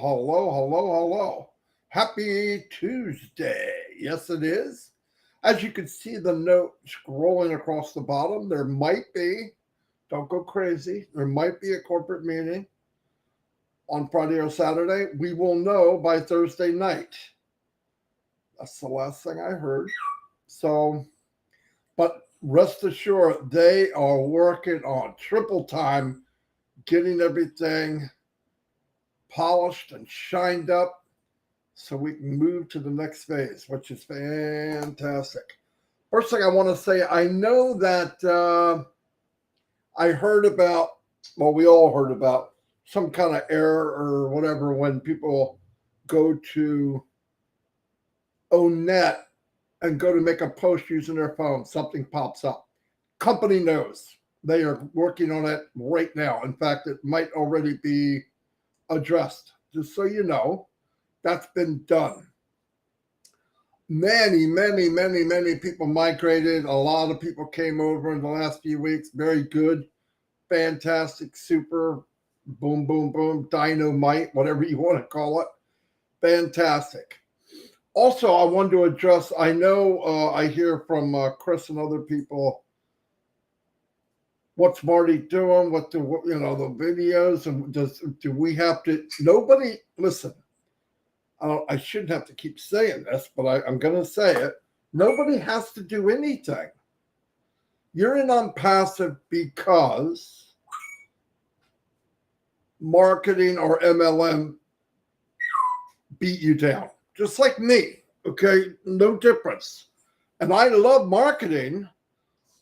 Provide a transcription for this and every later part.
hello. Happy Tuesday. Yes, it is. As you can see the note scrolling across the bottom, there might be, don't go crazy, there might be a corporate meeting on Friday or Saturday. We will know by Thursday night. That's the last thing I heard. So, but rest assured, they are working on triple time, getting everything polished and shined up so we can move to the next phase, which is fantastic. First thing I want to say, I know that I heard about, well, we all heard about some kind of error or whatever when people go to ONET and go to make a post using their phone, something pops up. Company knows. They are working on it right now. In fact, it might already be addressed. Just so you know, that's been done. Many people migrated. A lot of people came over in the last few weeks. Very good, fantastic, super, boom, dynamite, whatever you want to call it. Fantastic. Also, I wanted to address, I know I hear from Chris and other people, what's Marty doing? What the videos, and do we have to? Nobody, listen. I shouldn't have to keep saying this, but I'm going to say it. Nobody has to do anything. You're in ONPASSIVE because marketing or MLM beat you down, just like me. Okay, no difference. And I love marketing.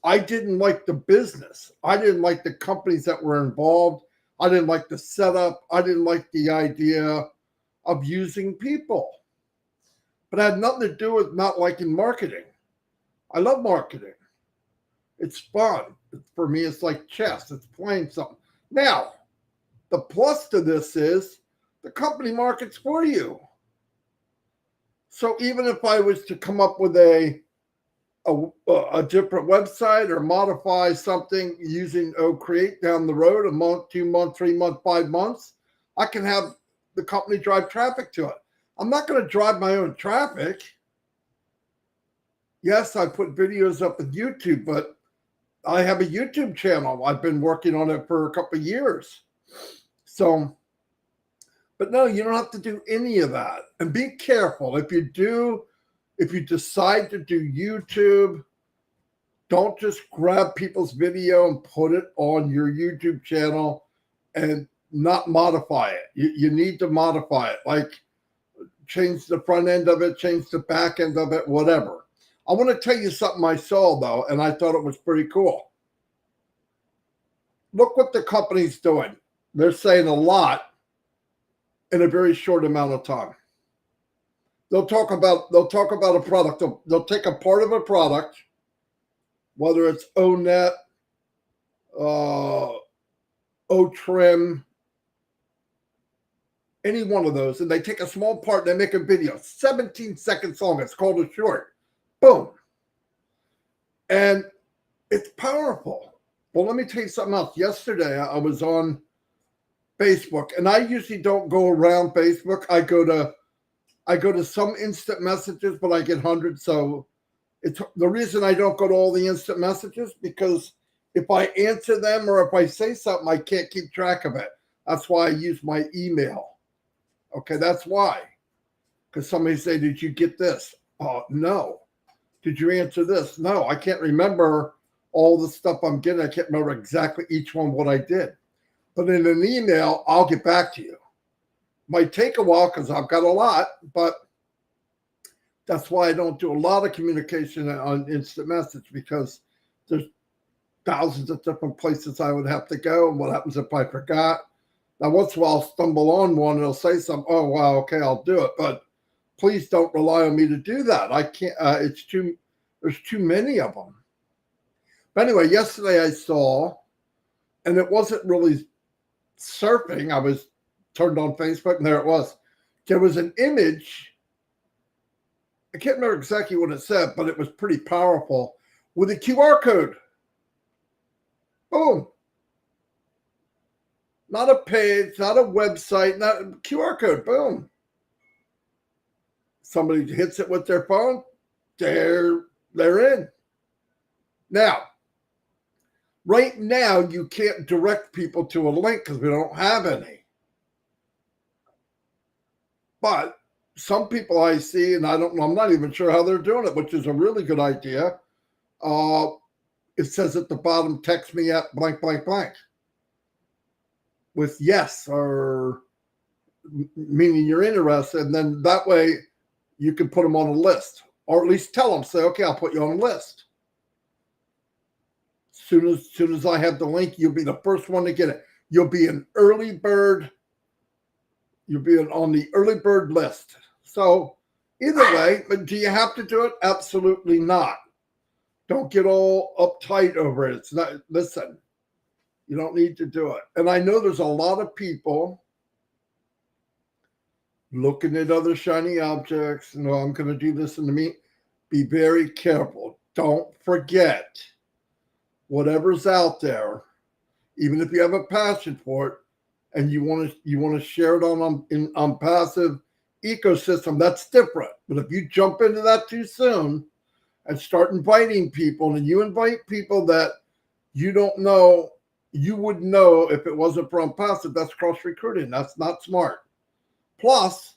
I didn't like the business. I didn't like the companies that were involved. I didn't like the setup. I didn't like the idea of using people. But it had nothing to do with not liking marketing. I love marketing. It's fun. For me, it's like chess. It's playing something. Now, the plus to this is the company markets for you. So even if I was to come up with a different website or modify something using Create down the road, a month, 2 months, 3 months, 5 months, I can have the company drive traffic to it. I'm not going to drive my own traffic. Yes, I put videos up with YouTube, but I have a YouTube channel. I've been working on it for a couple of years. So, but no, you don't have to do any of that. And be careful. If you decide to do YouTube, don't just grab people's video and put it on your YouTube channel and not modify it. You need to modify it, like change the front end of it, change the back end of it, whatever. I want to tell you something I saw, though, and I thought it was pretty cool. Look what the company's doing. They're saying a lot in a very short amount of time. They'll talk about a product. They'll take a part of a product, whether it's ONET, O-Trim, any one of those, and they take a small part and they make a video, 17 seconds long. It's called a short. Boom. And it's powerful. Well, let me tell you something else. Yesterday, I was on Facebook, and I usually don't go around Facebook. I go to some instant messages, but I get hundreds. So it's the reason I don't go to all the instant messages, because if I answer them or if I say something, I can't keep track of it. That's why I use my email. Okay, that's why. Because somebody say, did you get this? No. Did you answer this? No, I can't remember all the stuff I'm getting. I can't remember exactly each one what I did. But in an email, I'll get back to you. Might take a while because I've got a lot, but that's why I don't do a lot of communication on instant message, because there's thousands of different places I would have to go. And what happens if I forgot? Now, once in a while, I'll stumble on one and it'll say something. Oh, wow, okay, I'll do it. But please don't rely on me to do that. I can't. There's too many of them. But anyway, yesterday I saw, and it wasn't really surfing. I was turned on Facebook, and there it was. There was an image. I can't remember exactly what it said, but it was pretty powerful, with a QR code. Boom. Not a page, not a website, not a QR code. Boom. Somebody hits it with their phone, they're in. Now, right now, you can't direct people to a link because we don't have any. But some people I see, and I'm not even sure how they're doing it, which is a really good idea. It says at the bottom, text me at blank, blank, blank with yes, or meaning you're interested. And then that way you can put them on a list, or at least tell them, say, okay, I'll put you on a list. Soon as I have the link, you'll be the first one to get it. You'll be an early bird. You'll be on the early bird list. So either way, but do you have to do it? Absolutely not. Don't get all uptight over it. It's not, listen, you don't need to do it. And I know there's a lot of people looking at other shiny objects. No, I'm going to do this in the meet. Be very careful. Don't forget whatever's out there, even if you have a passion for it and you want to share it on passive ecosystem, that's different. But if you jump into that too soon and start inviting people, and you invite people that you don't know, you would know if it wasn't for ONPASSIVE, that's cross recruiting. That's not smart. Plus,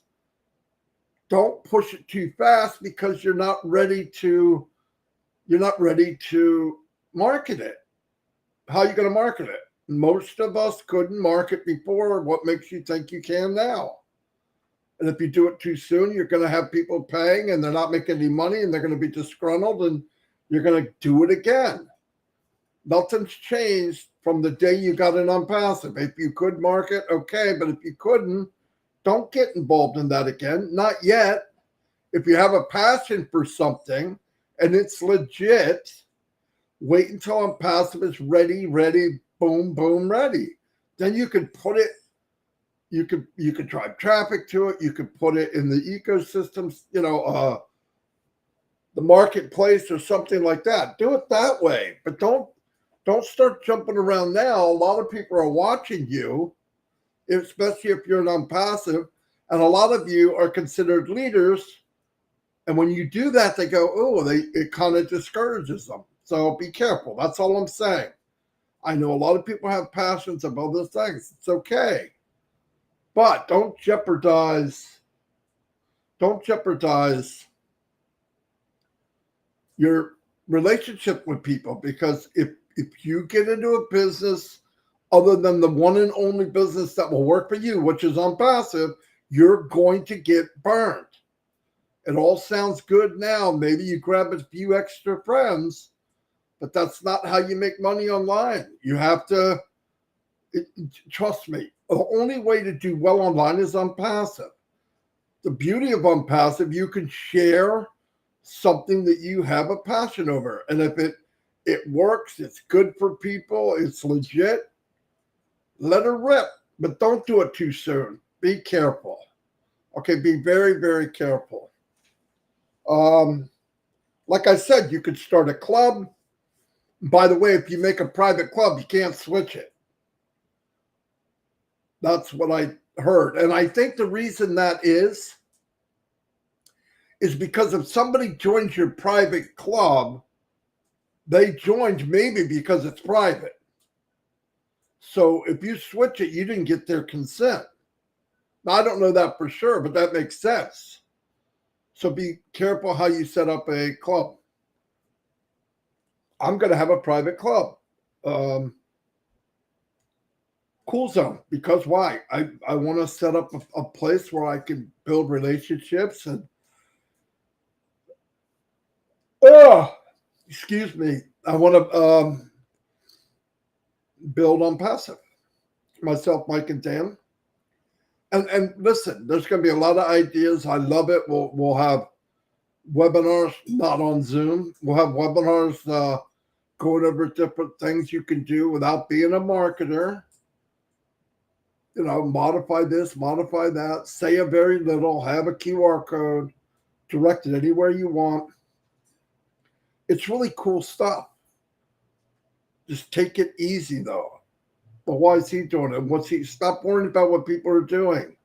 don't push it too fast because you're not ready to market it. How are you going to market it? Most of us couldn't market before. What makes you think you can now? And if you do it too soon, you're going to have people paying and they're not making any money and they're going to be disgruntled and you're going to do it again. Nothing's changed from the day you got it on passive. If you could market, okay. But if you couldn't, don't get involved in that again. Not yet. If you have a passion for something and it's legit, wait until ONPASSIVE is ready, boom, boom, ready. Then you can put it, you could drive traffic to it. You could put it in the ecosystems, the marketplace or something like that. Do it that way, but don't start jumping around now. A lot of people are watching you, especially if you're an ONPASSIVE, and a lot of you are considered leaders. And when you do that, they go, oh, it kind of discourages them. So be careful. That's all I'm saying. I know a lot of people have passions about those things. It's okay. But don't jeopardize your relationship with people, because if you get into a business other than the one and only business that will work for you, which is ONPASSIVE, you're going to get burned. It all sounds good now. Maybe you grab a few extra friends, but that's not how you make money online. You have to, trust me, the only way to do well online is ONPASSIVE. The beauty of ONPASSIVE, you can share something that you have a passion over. And if it works, it's good for people, it's legit, let her rip. But don't do it too soon. Be careful. Okay, be very, very careful. Like I said, you could start a club. By the way, if you make a private club, you can't switch it. That's what I heard. And I think the reason that is because if somebody joins your private club, they joined maybe because it's private. So if you switch it, you didn't get their consent. Now, I don't know that for sure, but that makes sense. So be careful how you set up a club. I'm going to have a private club. Cool Zone, because why? I want to set up a place where I can build relationships and excuse me. I want to build ONPASSIVE. Myself, Mike, and Dan. And listen, there's going to be a lot of ideas. I love it. We'll have webinars, not on Zoom. We'll have webinars going over different things you can do without being a marketer. Modify this, modify that, say a very little, have a QR code, direct it anywhere you want. It's really cool stuff. Just take it easy, though. But why is he doing it? What's he? Stop worrying about what people are doing.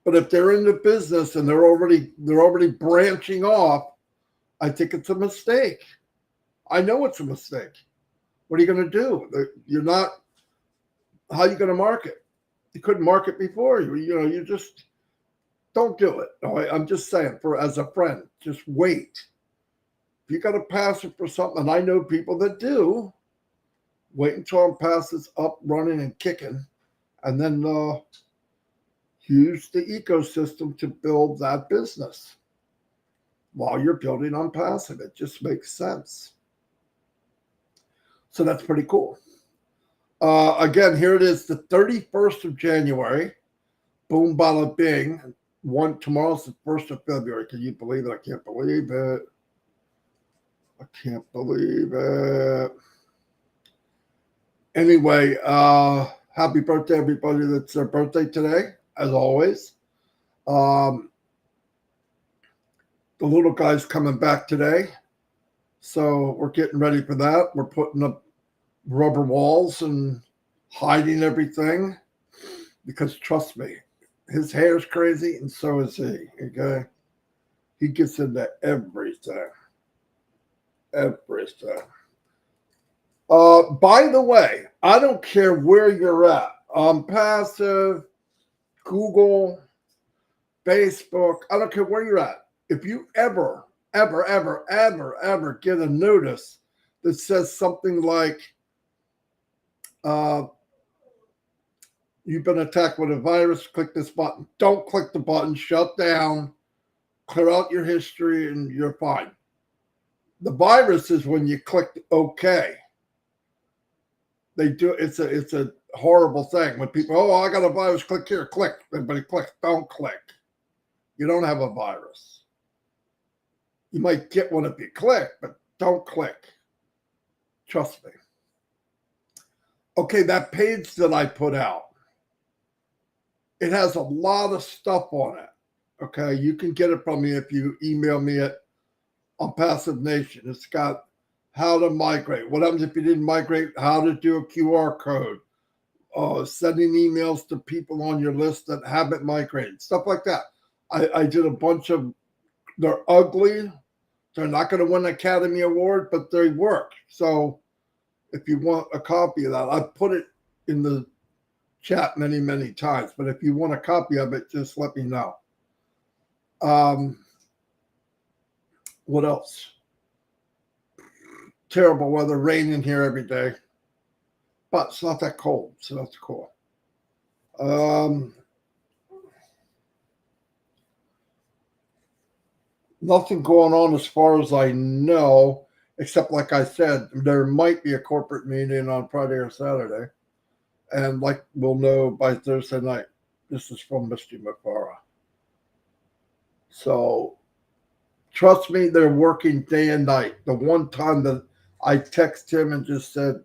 But if they're in the business and they're already branching off, I think it's a mistake. I know it's a mistake. What are you going to do? You're not. How are you going to market? You couldn't market before. You just don't do it. I'm just saying, as a friend, just wait. If you got to pass it for something, and I know people that do, wait until ONPASSIVE is up, running, and kicking, and then use the ecosystem to build that business while you're building ONPASSIVE. It just makes sense. So that's pretty cool. Again, here it is, the 31st of January. Boom, bada, bing. Tomorrow's the 1st of February. Can you believe it? I can't believe it. I can't believe it. Anyway, happy birthday, everybody that's their birthday today, as always. The little guy's coming back today. So we're getting ready for that. We're putting up rubber walls and hiding everything because, trust me, his hair's crazy and so is he. Okay, he gets into everything. By the way, I don't care where you're at. ONPASSIVE, Google, Facebook, I don't care where you're at. If you ever get a notice that says something like, you've been attacked with a virus, click this button. Don't click the button, shut down, clear out your history, and you're fine. The virus is when you click OK. They do. It's a horrible thing when people, I got a virus, click here, click. Everybody click. Don't click. You don't have a virus. You might get one if you click, but don't click. Trust me. Okay, that page that I put out, it has a lot of stuff on it. Okay, you can get it from me if you email me at ONPASSIVE Nation. It's got how to migrate. What happens if you didn't migrate? How to do a QR code. Sending emails to people on your list that haven't migrated. Stuff like that. I did a bunch of, they're ugly. They're not going to win an Academy Award, but they work. So if you want a copy of that, I put it in the chat many, many times. But if you want a copy of it, just let me know. What else? Terrible weather, raining here every day. But it's not that cold, so that's cool. Nothing going on as far as I know, except like I said, there might be a corporate meeting on Friday or Saturday. And like we'll know by Thursday night. This is from Mr. McFarlane. So trust me, they're working day and night. The one time that I text him and just said,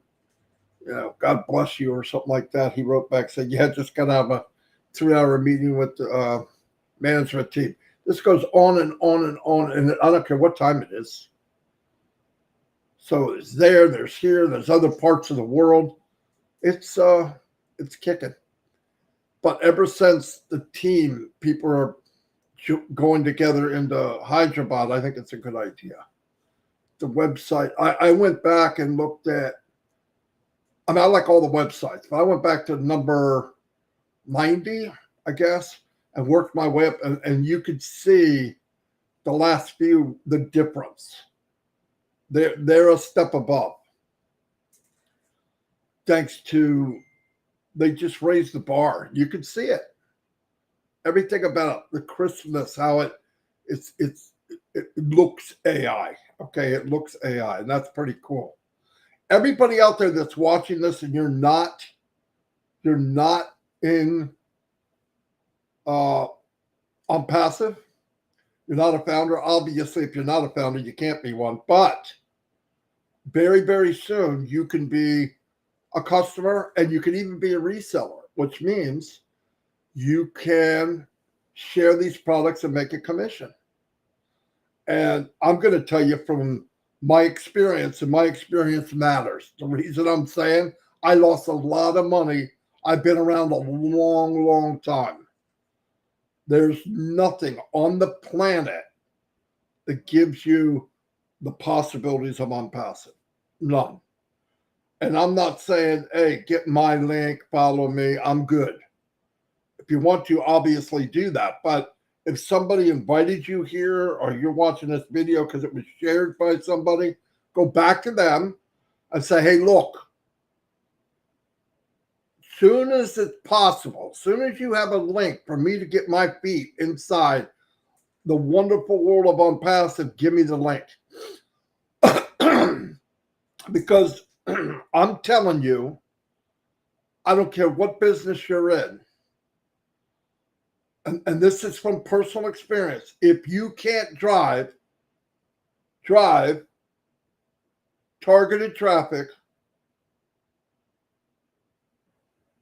God bless you or something like that, he wrote back, said, just got to have a 3-hour meeting with the management team. This goes on and on and on, and I don't care what time it is. So it's there's here, there's other parts of the world. It's kicking. But ever since the team, people are going together into Hyderabad, I think it's a good idea. The website, I went back and looked at, I like all the websites, but I went back to number 90, I guess, and worked my way up, and you could see the last few, the difference. They're a step above. Thanks to, they just raised the bar. You could see it. Everything about the crispness, how it looks AI. Okay, it looks AI, and that's pretty cool. Everybody out there that's watching this and you're not in ONPASSIVE, you're not a founder. Obviously, if you're not a founder, you can't be one. But very, very soon, you can be a customer and you can even be a reseller, which means you can share these products and make a commission. And I'm going to tell you from my experience, and my experience matters. The reason I'm saying I lost a lot of money. I've been around a long, long time. There's nothing on the planet that gives you the possibilities of ONPASSIVE. None. And I'm not saying, hey, get my link, follow me. I'm good. If you want to, obviously do that. But if somebody invited you here or you're watching this video because it was shared by somebody, go back to them and say, hey, look, soon as it's possible, soon as you have a link for me to get my feet inside the wonderful world of ONPASSIVE, give me the link. Because I'm telling you, I don't care what business you're in. And this is from personal experience. If you can't drive targeted traffic,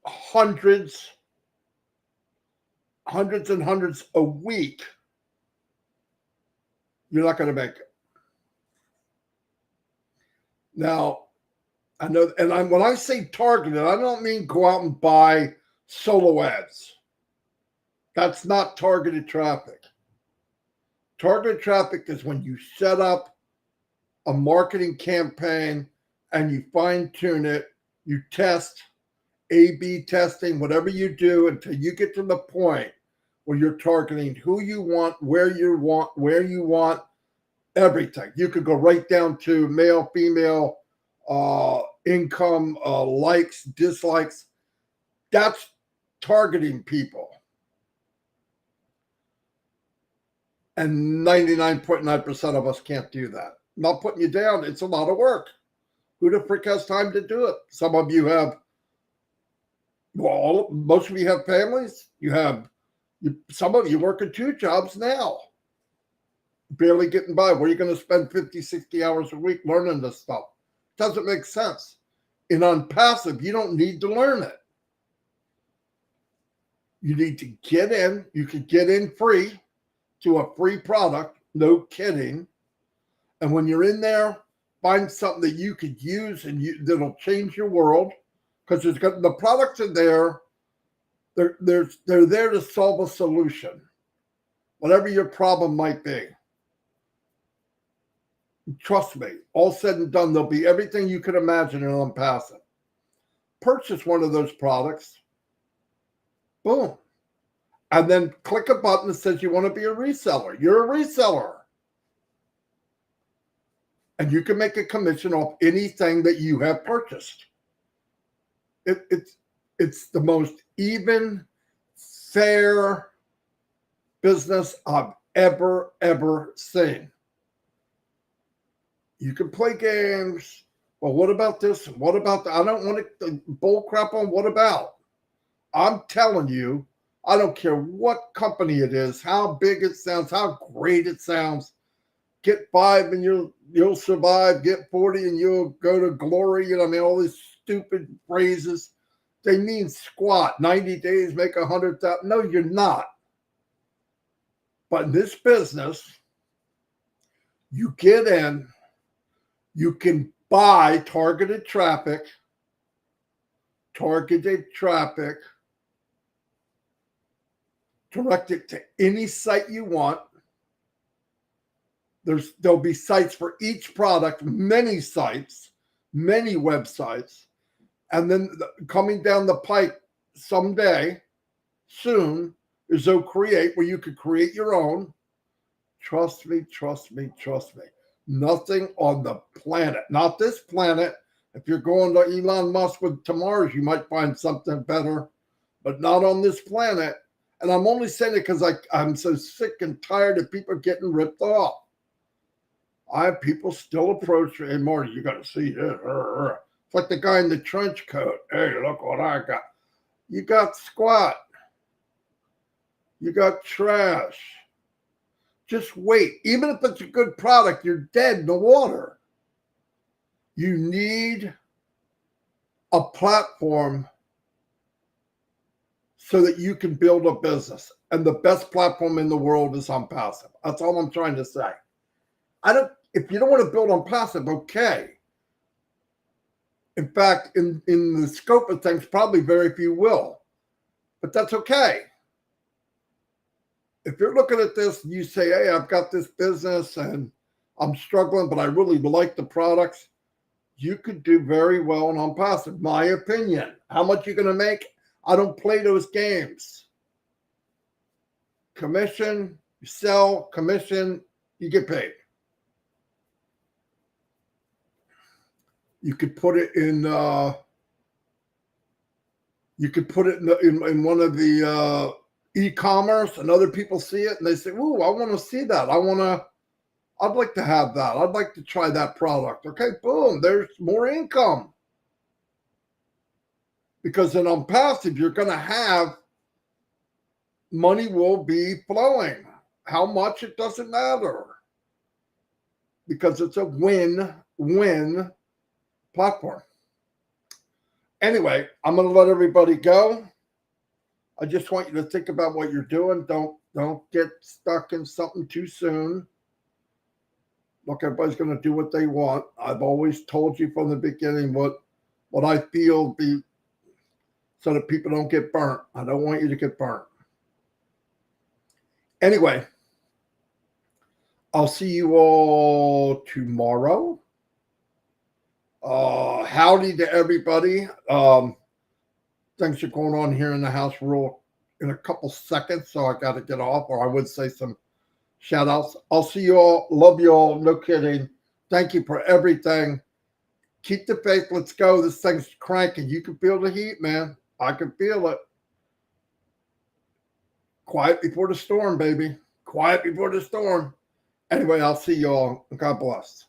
hundreds and hundreds a week, you're not going to make it. Now, I know, and when I say targeted, I don't mean go out and buy solo ads. That's not targeted traffic. Targeted traffic is when you set up a marketing campaign and you fine tune it, you test, A/B testing, whatever you do until you get to the point where you're targeting who you want, where you want, everything. You could go right down to male, female, income, likes, dislikes. That's targeting people. And 99.9% of us can't do that. I'm not putting you down. It's a lot of work. Who the frick has time to do it? Some of you have, well, most of you have families. Some of you working 2 jobs now. Barely getting by. Where are you going to spend 50, 60 hours a week learning this stuff? Doesn't make sense. In ONPASSIVE, you don't need to learn it. You need to get in. You can get in free to a free product. No kidding. And when you're in there, find something that you could use and that'll change your world. Because the products are there. They're there to solve a solution, whatever your problem might be. Trust me, all said and done, there'll be everything you could imagine in ONPASSIVE. Purchase one of those products. Boom. And then click a button that says you want to be a reseller. You're a reseller. And you can make a commission off anything that you have purchased. It's the most even, fair business I've ever seen. You can play games. Well, what about this? What about that? I don't want to bull crap on what about. I'm telling you, I don't care what company it is, how big it sounds, how great it sounds. Get 5 and you'll survive. Get 40 and you'll go to glory. All these stupid phrases. They mean squat. 90 days, make 100,000. No, you're not. But in this business, you get in, you can buy targeted traffic, direct it to any site you want. There'll be sites for each product, many sites, many websites. And then coming down the pike someday, soon, is OCreate, where you could create your own. Trust me. Nothing on the planet, not this planet. If you're going to Elon Musk to Mars, you might find something better, but not on this planet. And I'm only saying it because I'm so sick and tired of people getting ripped off. I have people still approach me, hey, Marty, you got to see this. It's like the guy in the trench coat. Hey, look what I got. You got squat. You got trash. Just wait. Even if it's a good product, you're dead in the water. You need a platform so that you can build a business. And the best platform in the world is ONPASSIVE. That's all I'm trying to say. If you don't want to build ONPASSIVE, okay. In fact, in the scope of things, probably very few will. But that's okay. If you're looking at this and you say, hey, I've got this business and I'm struggling, but I really like the products, you could do very well on ONPASSIVE, my opinion. How much you're going to make? I don't play those games. Commission, you sell, commission, you get paid. You could put it in in one of the e-commerce, and other people see it and they say, ooh, I want to see that. I'd like to have that. I'd like to try that product. Okay, boom, there's more income. Because in ONPASSIVE, you're going to have money will be flowing. How much, it doesn't matter. Because it's a win-win platform. Anyway, I'm going to let everybody go. I just want you to think about what you're doing. Don't get stuck in something too soon. Look, everybody's going to do what they want. I've always told you from the beginning what I feel be so that people don't get burnt. I don't want you to get burnt. Anyway, I'll see you all tomorrow. Howdy to everybody. Things are going on here in the house in a couple seconds, so I got to get off, or I would say some shout outs. I'll see you all. Love you all. No kidding. Thank you for everything. Keep the faith. Let's go. This thing's cranking. You can feel the heat, man. I can feel it. Quiet before the storm, baby. Quiet before the storm. Anyway, I'll see you all. God bless.